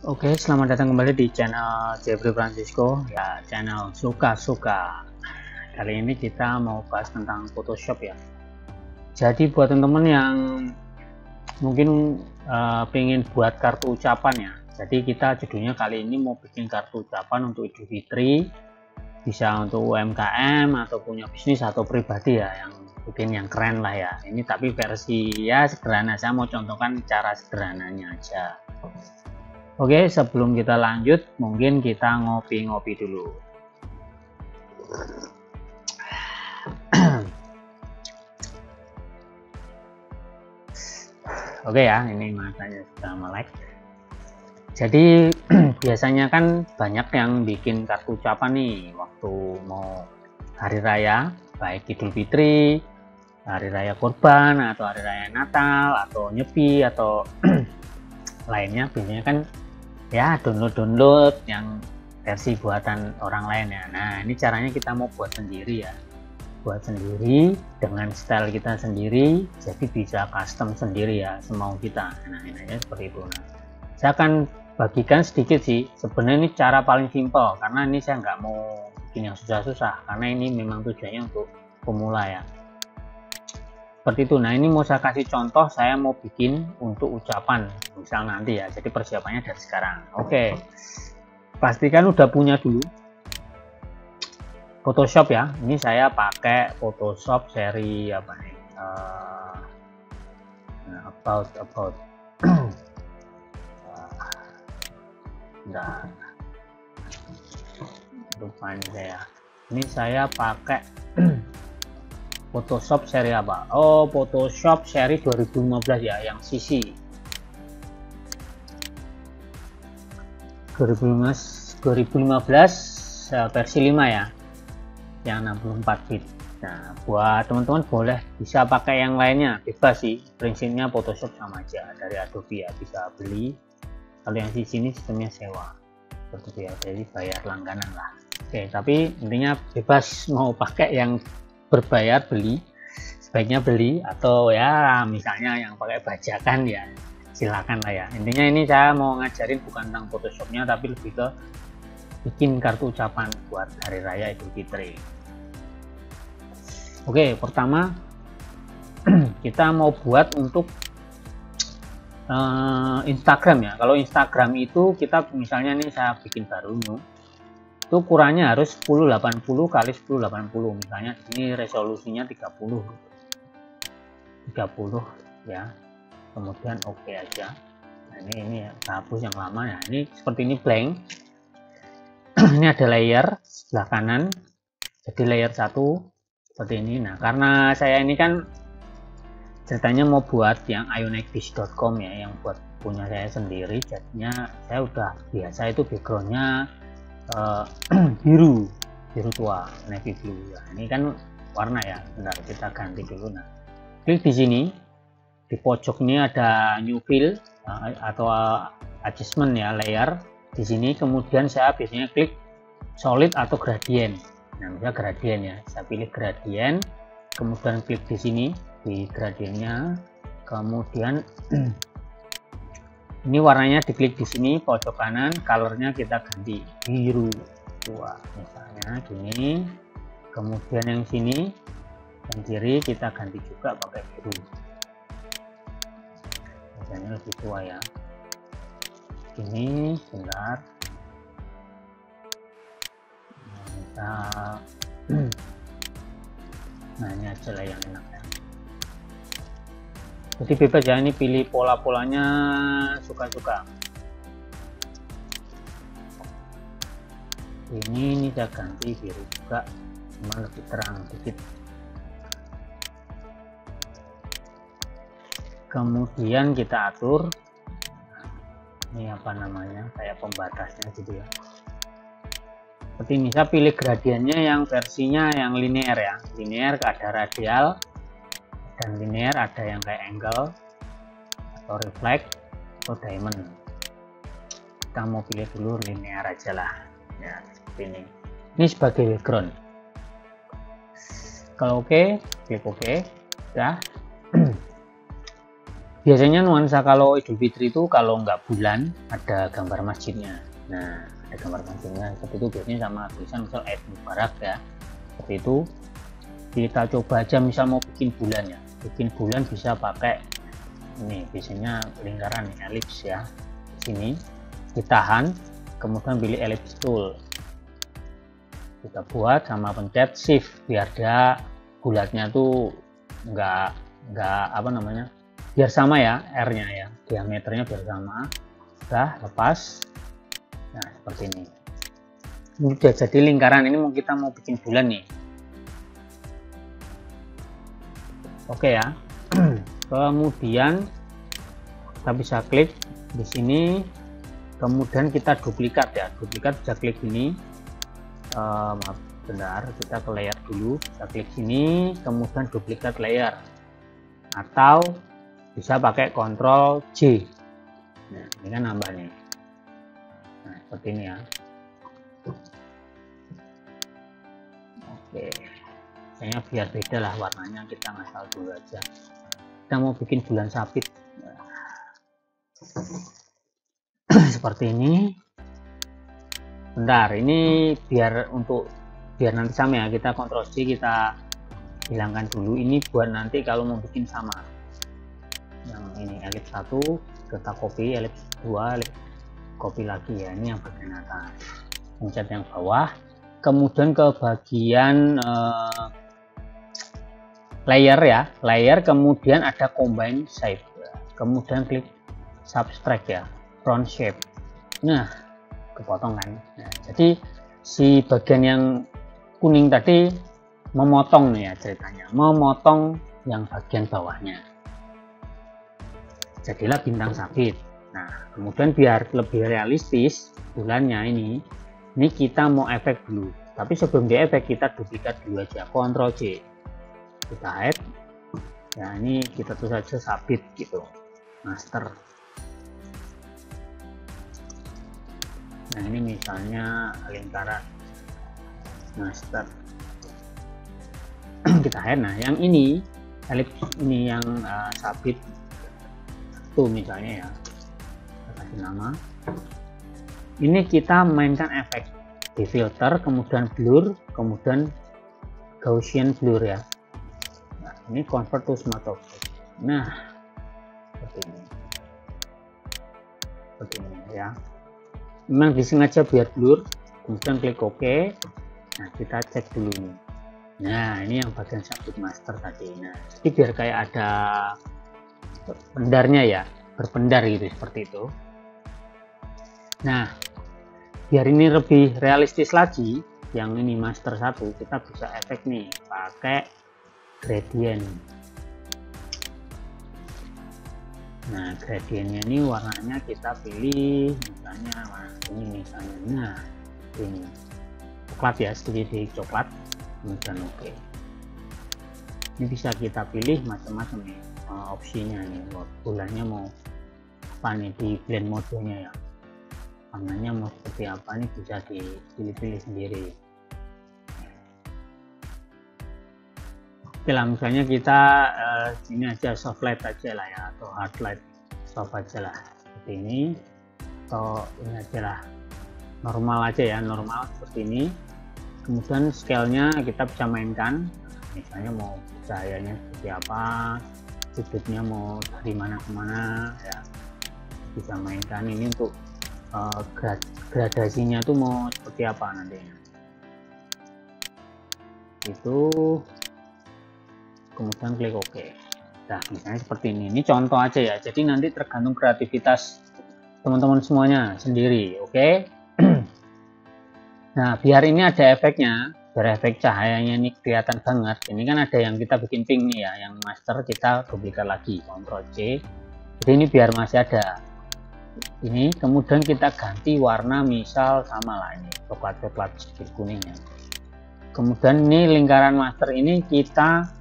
Oke, selamat datang kembali di channel Jeffrey Francisco, ya channel suka-suka. Kali ini kita mau bahas tentang Photoshop ya. Jadi buat teman-teman yang mungkin pengen buat kartu ucapan ya. Jadi kita judulnya kali ini mau bikin kartu ucapan untuk Idul Fitri, bisa untuk UMKM atau punya bisnis atau pribadi ya, yang bikin yang keren lah ya. Ini tapi versi ya sederhana, saya mau contohkan cara sederhananya aja. Oke, sebelum kita lanjut, mungkin kita ngopi-ngopi dulu. Oke ya, ini matanya sudah melek. Jadi biasanya kan banyak yang bikin kartu ucapan nih waktu mau hari raya, baik Idul Fitri, hari raya Kurban, atau hari raya Natal, atau Nyepi, atau lainnya. Biasanya kan ya download yang versi buatan orang lain ya. Nah, ini caranya kita mau buat sendiri ya, buat sendiri dengan style kita sendiri, jadi bisa custom sendiri ya, semau kita. Nah, ini aja seperti itu. Nah, saya akan bagikan sedikit sih, sebenarnya ini cara paling simpel, karena ini saya nggak mau bikin yang susah-susah, karena ini memang tujuannya untuk pemula ya, seperti itu. Nah, ini mau saya kasih contoh, saya mau bikin untuk ucapan misal nanti ya, jadi persiapannya dari sekarang. Oke, pastikan udah punya dulu Photoshop ya. Ini saya pakai Photoshop seri apa nih, about nah, rupanya saya ini saya pakai Photoshop seri apa? Oh, Photoshop seri 2015 ya, yang CC 2015 versi 5 ya, yang 64 bit. Nah, buat teman-teman boleh bisa pakai yang lainnya, bebas sih, prinsipnya Photoshop sama aja dari Adobe ya, bisa beli. Kalau yang CC ini sistemnya sewa, seperti itu ya, jadi bayar langganan lah. Oke, tapi intinya bebas mau pakai yang berbayar, beli sebaiknya beli, atau ya misalnya yang pakai bajakan ya silakan lah ya. Intinya ini saya mau ngajarin bukan tentang Photoshopnya, tapi lebih ke bikin kartu ucapan buat hari raya Idul Fitri. Oke, pertama kita mau buat untuk Instagram ya. Kalau Instagram itu kita misalnya nih, saya bikin baru new, itu ukurannya harus 1080 kali 1080, misalnya ini resolusinya 30 ya, kemudian oke aja. Nah, ini ya, hapus yang lama ya. Ini seperti ini blank. Ini ada layer sebelah kanan, jadi layer 1 seperti ini. Nah, karena saya ini kan ceritanya mau buat yang ionexbiz.com ya, yang buat punya saya sendiri, jadinya saya udah biasa itu backgroundnya biru tua, navy blue ya. Ini kan warna ya, bentar kita ganti dulu. Nah, klik di sini, di pojok ini ada new fill atau adjustment ya, layer di sini. Kemudian saya biasanya klik solid atau gradient. Nah, misalnya gradient ya, saya pilih gradient, kemudian klik di sini di gradientnya, kemudian ini warnanya diklik di sini pojok kanan, colornya kita ganti biru tua misalnya gini. Kemudian yang sini yang kiri kita ganti juga pakai biru, biasanya lebih tua ya. Ini sebentar, nah ini aja lah yang enak ya. Jadi bebas ya, ini pilih pola-polanya suka-suka. Ini saya ganti biru juga, cuma lebih terang dikit. Kemudian kita atur, ini apa namanya, kayak pembatasnya gitu ya. Seperti ini, saya pilih gradiennya yang versinya yang linear ya, linear ada radial dan linear, ada yang kayak angle atau reflect atau diamond. Kita mau pilih dulu linear aja lah ya, seperti ini sebagai background. Kalau oke, klik oke, udah. biasanya nuansa kalau Idul Fitri itu kalau nggak bulan ada gambar masjidnya. Nah, ada gambar masjidnya seperti itu biasanya sama tulisan misal Eid Mubarak ya. Seperti itu. Kita coba aja misal mau bikin bulan ya. Bikin bulan bisa pakai ini biasanya lingkaran elips ya. Sini ditahan, kemudian pilih elips tool. Kita buat sama pencet shift biar dia bulatnya tuh nggak apa namanya, biar sama ya R-nya ya, diameternya biar sama. Sudah lepas. Nah seperti ini. Ini udah jadi lingkaran. Ini kita mau bikin bulan nih. Oke ya. Kemudian kita bisa klik di sini. Kemudian kita duplikat ya. Duplikat bisa klik ini. Maaf, bentar, kita ke layer dulu. Kita klik sini, kemudian duplikat layer. Atau bisa pakai Ctrl J. Nah, ini kan nambah nih. Nah, seperti ini ya. Oke. Kayaknya biar beda lah warnanya, kita ngasal dulu aja. Kita mau bikin bulan sabit. Nah. Seperti ini. Bentar, ini biar nanti sama ya, kita Ctrl C, kita hilangkan dulu. Ini buat nanti kalau mau bikin sama. Yang ini elips 1 kita copy, elips 2 copy lagi ya. Ini yang bagian atas. Pencet yang bawah. Kemudian ke bagian layer ya, layer, kemudian ada combine shape, kemudian klik subtract ya, round shape. Nah, kepotong kan. Nah, jadi si bagian yang kuning tadi memotong nih ya ceritanya, memotong yang bagian bawahnya. Jadilah bintang sabit. Nah, kemudian biar lebih realistis bulannya ini kita mau efek dulu. Tapi sebelum di efek kita duplikat dulu aja, Ctrl C. Kita hide ya, ini kita tulis saja sabit gitu, master. Nah ini misalnya lingkaran master. Kita hide. Nah yang ini elips ini yang sabit tuh misalnya ya, kita kasih nama. Ini kita mainkan efek di filter, kemudian blur, kemudian Gaussian blur ya. Ini convert to smart object. Nah seperti ini ya, memang disengaja biar blur. Kemudian klik OK. Nah kita cek dulu ini. Nah ini yang bagian sabit master tadi. Nah jadi biar kayak ada pendarnya ya, berpendar gitu seperti itu. Nah biar ini lebih realistis lagi, yang ini master 1 kita bisa efek nih pakai gradient. Nah gradientnya ini warnanya kita pilih misalnya warna ini misalnya. Nah ini coklat ya, sedikit coklat, kemudian oke. Ini bisa kita pilih macam-macam nih opsinya nih, bulannya mau apa nih di blend modenya ya, warnanya mau seperti apa nih bisa dipilih-pilih sendiri. Oke lah, misalnya kita ini aja soft light aja lah ya, atau hard light soft aja lah seperti ini, atau ini aja lah normal aja ya, normal seperti ini. Kemudian scale-nya kita bisa mainkan, misalnya mau cahayanya seperti apa, sudutnya mau dari mana ke mana ya, bisa mainkan. Ini untuk gradasinya tuh mau seperti apa nantinya itu. Kemudian klik OK. Nah misalnya seperti ini contoh aja ya, jadi nanti tergantung kreativitas teman-teman semuanya sendiri. Oke. Nah biar ini ada efeknya, biar efek cahayanya ini kelihatan banget, ini kan ada yang kita bikin pink nih ya, yang master kita duplikat lagi, Ctrl C. Jadi ini biar masih ada ini, kemudian kita ganti warna, misal sama lah ini coklat-coklat sedikit kuningnya. Kemudian ini lingkaran master ini kita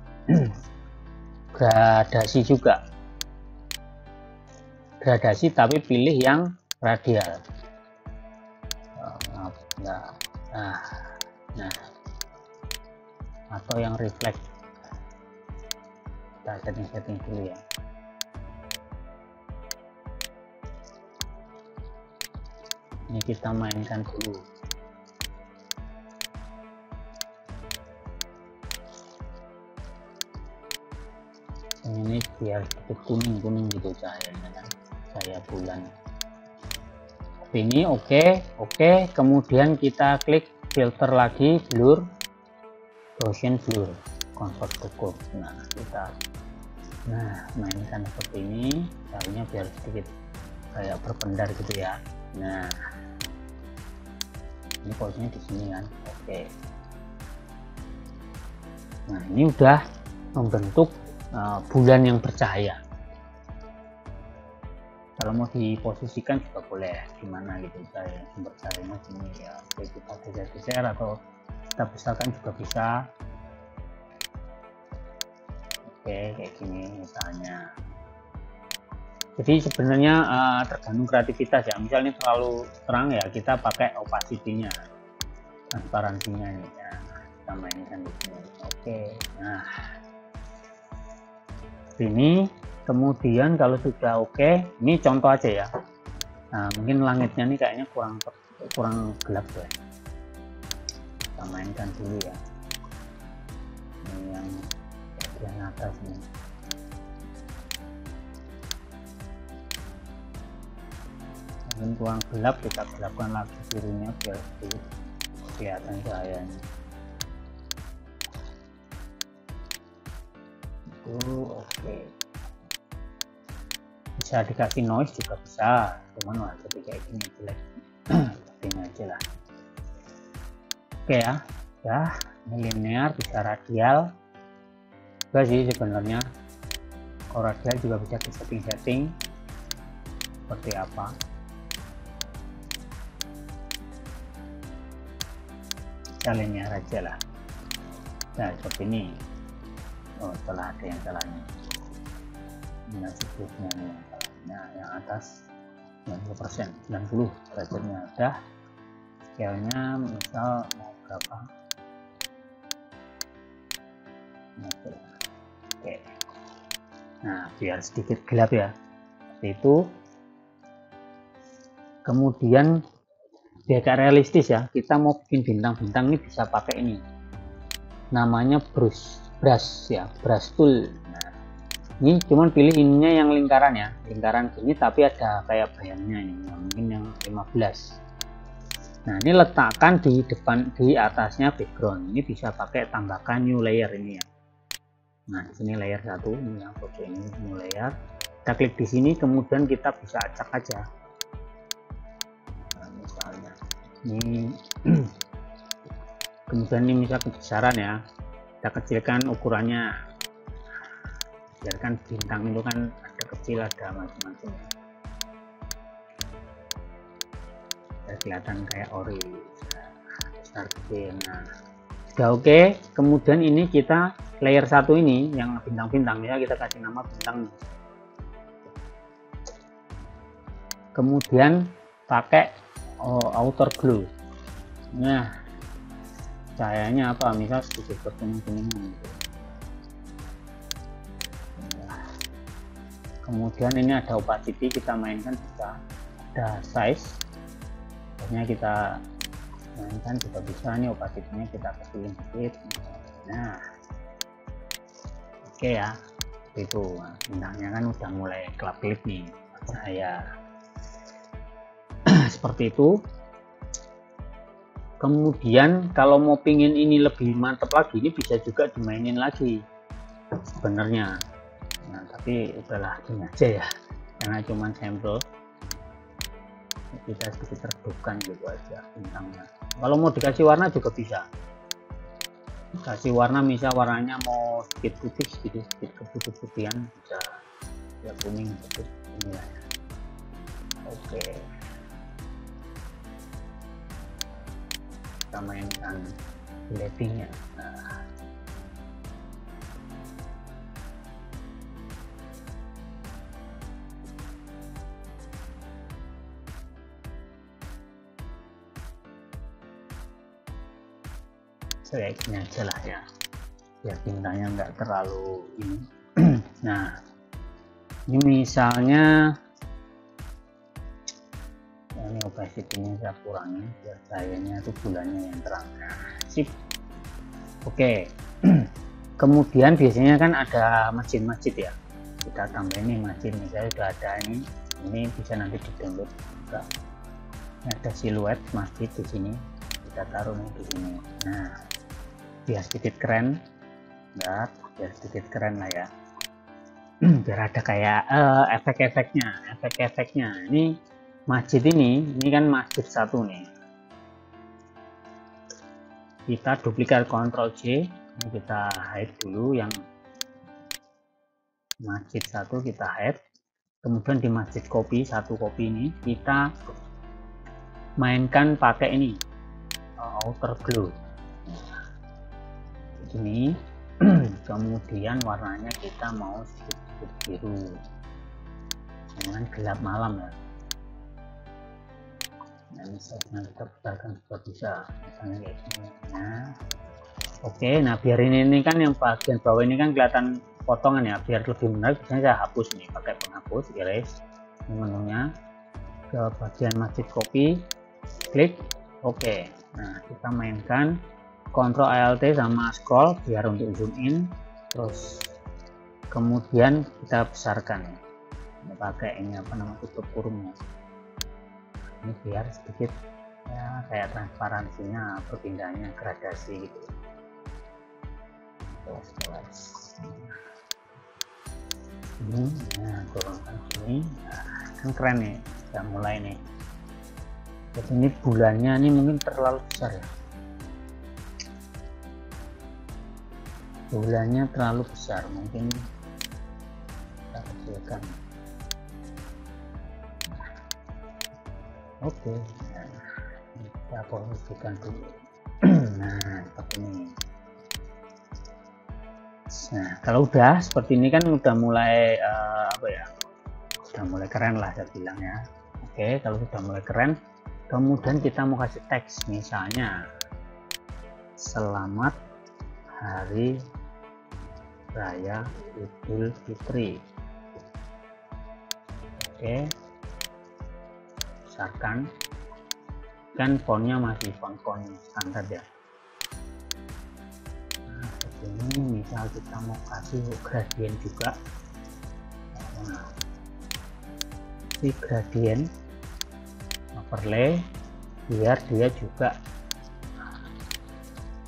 gradasi juga, gradasi tapi pilih yang radial. Nah atau yang reflect, kita setting dulu ya. Ini kita mainkan dulu. Ini biar sedikit kuning gitu cahayanya kan, cahaya bulan. Ini oke. Kemudian kita klik filter lagi, blur, Gaussian blur, convert to curve. Kita mainkan seperti ini, cahayanya biar sedikit kayak berpendar gitu ya. Nah, ini posisinya di sini kan. Oke. Nah, ini udah membentuk bulan yang bercahaya. Kalau mau diposisikan juga boleh, gimana gitu, sumber cahayanya sini ya. Oke, kita geser atau kita besarkan juga bisa. Oke, kayak gini misalnya. Jadi sebenarnya tergantung kreativitas ya. Misalnya terlalu terang ya, kita pakai opacity-nya, transparansinya ini ya. Kita mainkan di sini. Oke. Nah, ini kemudian kalau sudah oke, ini contoh aja ya. Nah, mungkin langitnya ini kayaknya kurang gelap ya. Kita mainkan dulu ya. Ini yang bagian atas nih. Mungkin kurang gelap, kita gelapkan lagi birunya biar kelihatan cahayanya. Oke. Bisa dikasih noise juga bisa, cuman jadi kayak gini jelek. Ini aja lah. Oke ya, ini linear, bisa radial juga sih sebenarnya. Kalau radial juga bisa di setting seperti apa. Kita linear aja lah. Nah, seperti ini. Oh, setelah ada yang salahnya. Nah, sebelumnya nih yang salah. Nah, yang atas 90%, 90 derajatnya udah. Scale-nya misal mau berapa? Oke. Nah, biar sedikit gelap ya. Seperti itu. Kemudian biar agak realistis ya, kita mau bikin bintang-bintang ini bisa pakai ini, namanya brush tool. Nah, ini cuman pilih ininya yang lingkaran ya, lingkaran gini tapi ada kayak bayangnya ini, mungkin yang 15. Nah, ini letakkan di depan, di atasnya background. Ini bisa pakai tambahkan new layer ini ya. Nah, di sini layer 1 ini yang foto ini new layer. Kita klik di sini, kemudian kita bisa acak aja. Misalnya ini kemudian ini bisa kebesaran ya, kita kecilkan ukurannya, biarkan bintang itu kan ada kecil ada macam-macam ya, kelihatan kayak ori besar kecil. Nah, udah oke. Kemudian ini kita layer 1 ini yang bintang-bintang ya, kita kasih nama bintang. Kemudian pakai outer glow. Nah, cahayanya apa, misal sedikit berkuning-kuning gitu. Nah, kemudian ini ada opacity, kita mainkan bisa, ada size, biasanya kita mainkan juga bisa. Nih opacity-nya kita kecilin sedikit. Nah, oke ya, itu bintangnya kan udah mulai kelap-kelip nih cahaya. Seperti itu. Kemudian kalau mau pingin ini lebih mantap lagi, ini bisa juga dimainin lagi sebenarnya. Nah, tapi udahlah gini aja ya, karena cuman sampel, kita sedikit redupkan gitu aja bintangnya. Kalau mau dikasih warna juga bisa, kasih warna, misal warnanya mau sedikit putih, sedikit keputih-putihan bisa ya, kuning gitu ini ya. Oke, kita mainkan lightingnya. Nah, kayak gini aja lah ya, biar bintangnya nggak terlalu ini. Nah, ini misalnya Ini opacity-nya saya kurangi biar cahayanya itu bulannya yang terang. Sip. Oke. Kemudian biasanya kan ada masjid-masjid ya, kita tambah ini masjid nih, saya sudah ada ini bisa nanti di download juga. Ini ada siluet masjid di sini, kita taruh nih di sini. Nah, biar sedikit keren, ya, biar sedikit keren lah ya. Biar ada kayak efek-efeknya. Ini masjid ini kan masjid satu nih. Kita duplikat Ctrl J. Ini kita hide dulu yang masjid satu, kita hide. Kemudian di masjid copy satu, copy ini kita mainkan pakai ini outer glow ini. Kemudian warnanya kita mau sedikit biru, jangan gelap malam ya. Nah, misalnya kita besarkan juga bisa, misalnya kayak gini. Nah, oke, nah biar ini kan yang bagian bawah ini kan kelihatan potongan ya, biar lebih menarik biasanya saya hapus nih pakai penghapus, erase. Ini menunya ke bagian masjid copy, klik oke. Nah, kita mainkan Ctrl Alt sama scroll biar untuk zoom in, terus kemudian kita besarkan ya. Ini pakai ini apa nama, tutup kurungnya. Ini biar sedikit ya kayak transparansinya, perpindahannya gradasi gitu. Ini nah turunkan sini, nah, kan keren nih, udah mulai nih. Jadi ini bulannya ini mungkin terlalu besar ya, bulannya terlalu besar, mungkin kita kecilkan. Oke, nah, kita posisikan dulu. Nah, seperti ini. Nah, kalau udah seperti ini kan udah mulai apa ya, udah mulai keren lah saya bilang ya. Oke, kalau sudah mulai keren, kemudian kita mau kasih teks, misalnya selamat hari raya Idul Fitri. Oke, besarkan, kan fontnya masih font standar ya. Nah, ini misal kita mau kasih gradient juga. Nah, di gradient overlay biar dia juga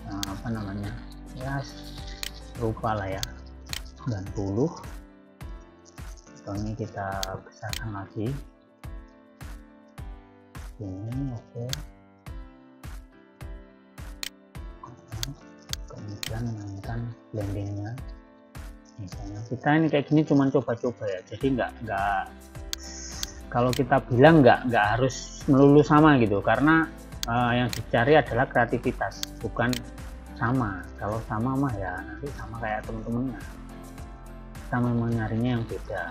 apa namanya ya serupa lah ya, 90. Ini kita besarkan lagi ini. Oke, kemudian mainkan blendingnya, misalnya kita ini kayak gini cuman coba-coba ya, jadi nggak kalau kita bilang nggak harus melulu sama gitu, karena yang dicari adalah kreativitas, bukan sama. Kalau sama mah ya nanti sama kayak temen-temennya, kita memang nyarinya yang beda.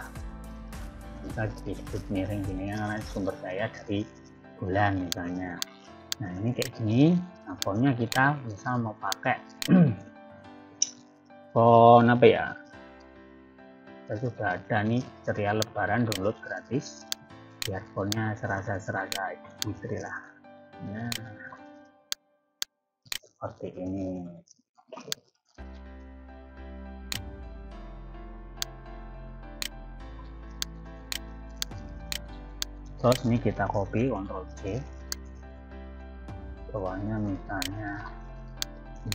Kita disebut miring gini karena sumber daya dari bulan misalnya. Nah, ini kayak gini. Nah, fontnya kita misal mau pakai font apa ya, kita sudah ada nih ceria lebaran, download gratis, biar fontnya serasa Fitri lah. Nah, seperti ini. Terus ini kita copy, Ctrl C, bawahnya misalnya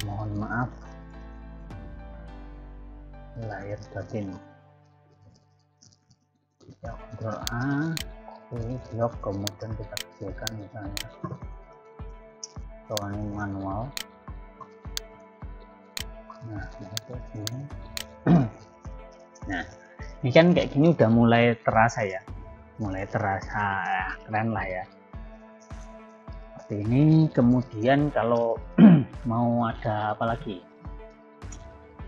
mohon maaf lahir batin, kita Ctrl A, ini blok, kemudian kita kecilkan misalnya, bawahnya manual. Nah, itu ini. Nah, ini kan kayak gini udah mulai terasa ya, mulai terasa keren lah ya, seperti ini. Kemudian kalau mau ada apa lagi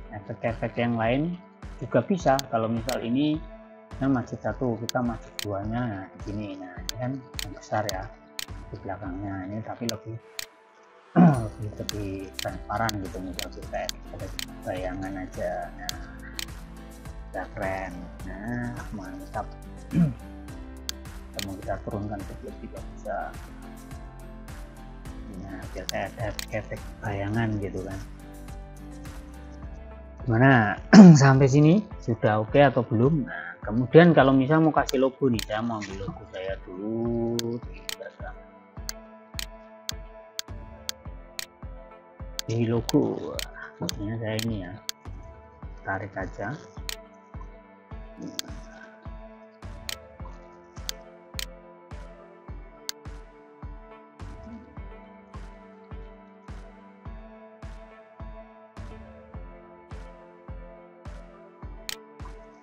efek-efek yang lain juga bisa. Kalau misal ini kan masjid satu, kita masjid duanya, nah di sini, nah ini kan yang besar ya di belakangnya ini, tapi lebih transparan gitu, misal kita ada bayangan aja. Nah, udah keren. Nah, mantap. Kita mau kita turunkan sedikit juga bisa. Nah, biar kayak ada efek bayangan gitu kan. Gimana? Sampai sini sudah oke atau belum? Nah, kemudian kalau misal mau kasih logo nih, saya mau ambil logo saya dulu di logo. Maksudnya saya ini ya, tarik aja.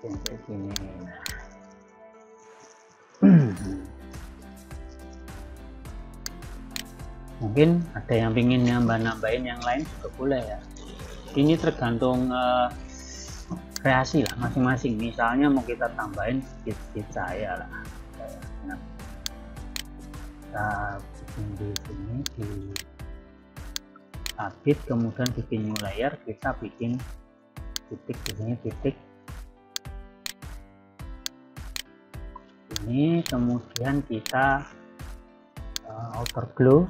Sampai sini. Mungkin ada yang ingin nambahin yang lain juga boleh ya. Ini tergantung kreasi lah masing-masing. Misalnya mau kita tambahin sedikit saya lah. Kita bikin di sini di update, kemudian bikin new layer, kita bikin titik di sini, titik ini, kemudian kita outer glow.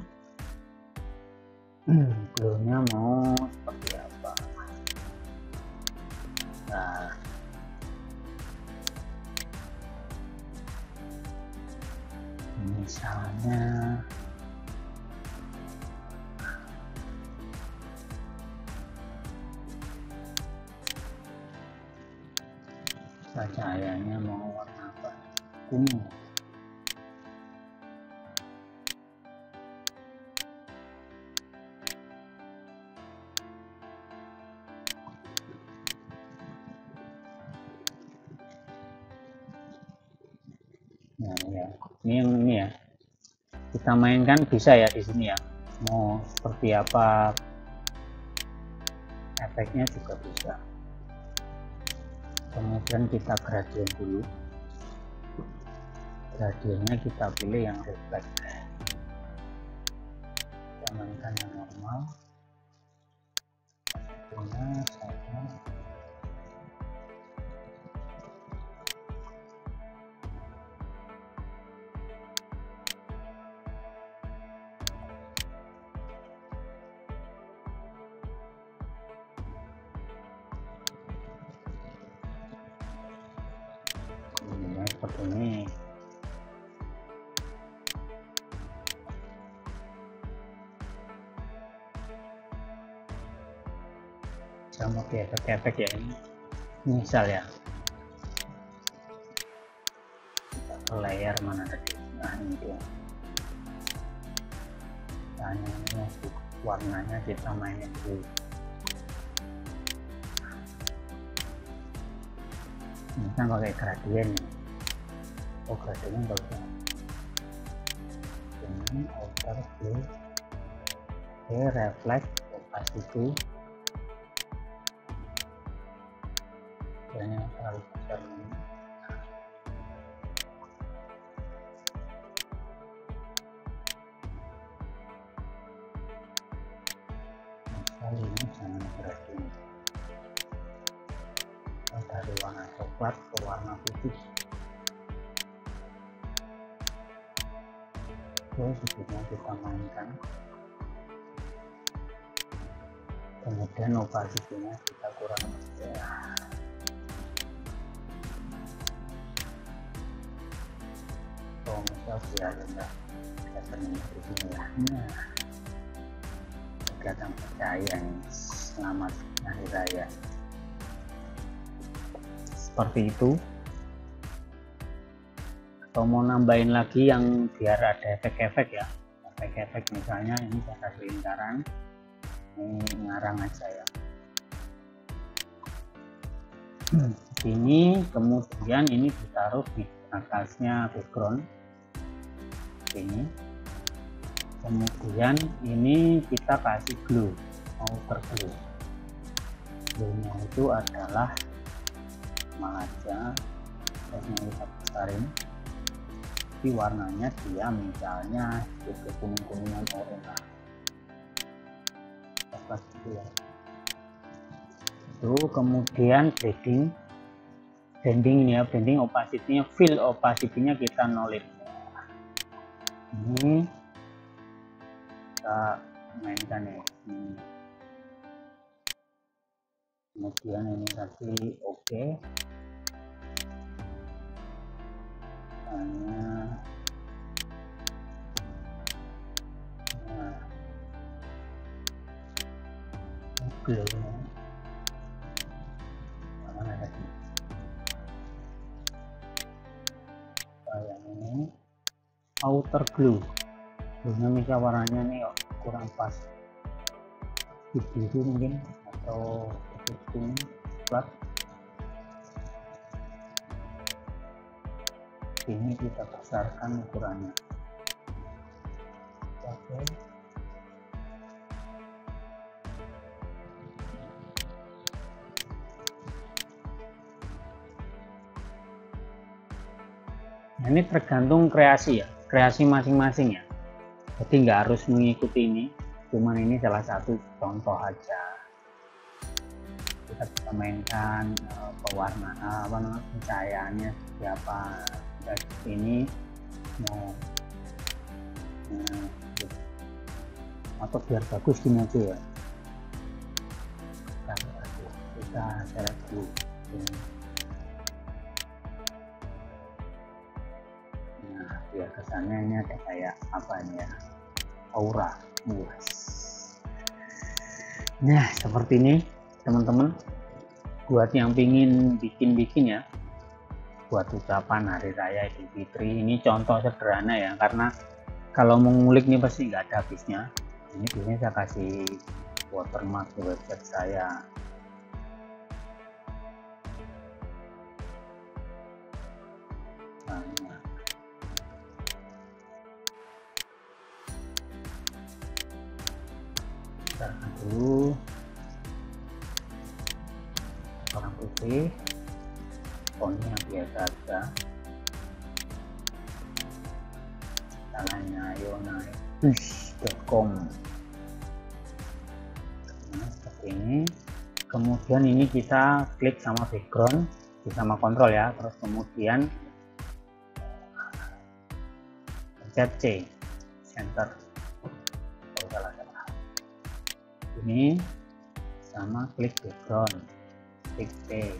Glownya mau seperti apa? Nah, misalnya cahayanya mau warna apa? Kuning. Nah ya, ini yang ini ya, kita mainkan bisa ya di sini ya, mau seperti apa efeknya juga bisa. Kemudian kita gradien dulu, gradiennya kita pilih yang reflect, kita mainkan yang normal. Seperti ini. Sama kayak efek ya, ini misal ya, kita ke layer mana tadi, nah ini dia, ini warnanya kita mainin dulu. Ini kan pakai gradien ya. Oh, gradiennya bagus. Ini outer glow, reflect, opacity, yang terlalu besar ini. Kali ini jangan gradien. Dari warna coklat ke warna putih. Oke, sebelumnya kita mainkan. Kemudian opacity-nya kita kurang ya. Kalau misal biar enggak kelihatan di sini ya. Nah, kelihatan percaya nih, selamat hari raya. Seperti itu. Atau mau nambahin lagi yang biar ada efek-efek ya, efek-efek misalnya ini saya kasih lingkaran, ini ngarang aja ya. Ini kemudian ini ditaruh di atasnya background ini, kemudian ini kita kasih glow, outer glow. Glownya itu adalah aja, kita besarin. Tapi warnanya dia misalnya itu kuning-kuningan oranye apa gitu ya. Itu kemudian blending ini ya, blending opacity-nya, fill opacity-nya kita nolin. Ini kita mainkan ya. Kemudian ini tadi oke. Hanya glue mana tadi, yang ini outer glue, bisa warnanya nih kurang pas di biru mungkin atau kuning plat. Ini kita besarkan ukurannya. Oke. Nah, ini tergantung kreasi ya, kreasi masing-masing ya. Jadi nggak harus mengikuti ini, cuman ini salah satu contoh aja. Kita bisa mainkan pewarnaan pencahayaannya seperti apa. Dari sini mau atau biar bagus gini aja ya. Kita seret dulu. Nah, biar kesannya ini ada kayak apa nih ya, aura. Nah, seperti ini teman-teman, buat yang pingin bikin ya, buat ucapan hari raya Idul Fitri. Ini contoh sederhana ya, karena kalau mengulik nih pasti nggak ada habisnya. Ini biasanya saya kasih watermark di website saya. Kita dulu warna putih, fontnya yang biasa aja, caranya yonaik.com. Nah, seperti ini. Kemudian ini kita klik sama background, sama kontrol ya, terus kemudian pencet C, center. Ini sama klik background, klik C.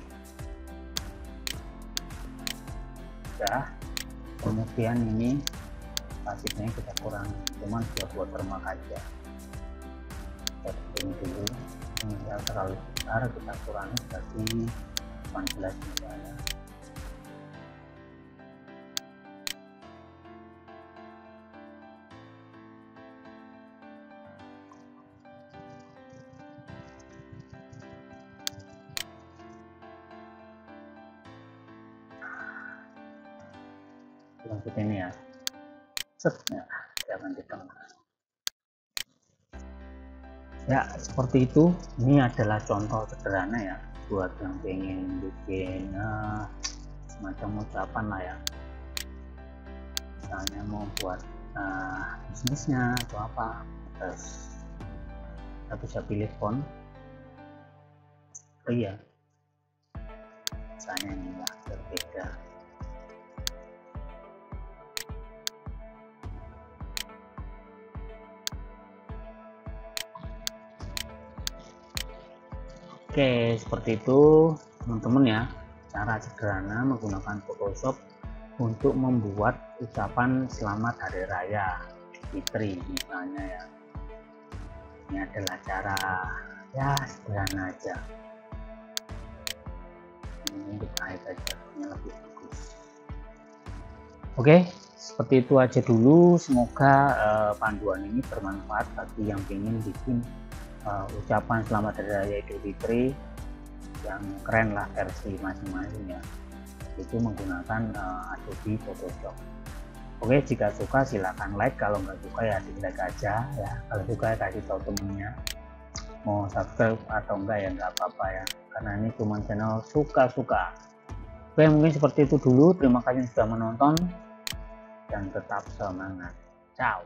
Udah, kemudian ini pasifnya kita kurang, cuman buat watermark aja. Ini dulu, ini terlalu besar, kita kurangi jadi 18 misalnya. Seperti ini ya, setnya jangan di tengah ya, seperti itu. Ini adalah contoh sederhana ya, buat yang pengen bikin semacam ucapan lah ya, misalnya mau buat bisnisnya atau apa. Terus kita bisa pilih font ya, misalnya ini lah berbeda. Oke, seperti itu teman-teman ya, cara sederhana menggunakan Photoshop untuk membuat ucapan selamat hari raya Fitri misalnya ya. Ini adalah cara ya sederhana aja. Ini kita hide aja, ini lebih bagus. Oke, seperti itu aja dulu. Semoga panduan ini bermanfaat bagi yang ingin bikin ucapan selamat hari raya Idul Fitri yang keren lah versi masing-masing ya, itu menggunakan Adobe Photoshop. Oke, jika suka silahkan like, kalau nggak suka ya dislike aja ya, kalau suka ya kasih tahu temennya. Mau subscribe atau enggak ya nggak apa-apa ya, karena ini cuma channel suka-suka. Oke, mungkin seperti itu dulu. Terima kasih sudah menonton dan tetap semangat. Ciao.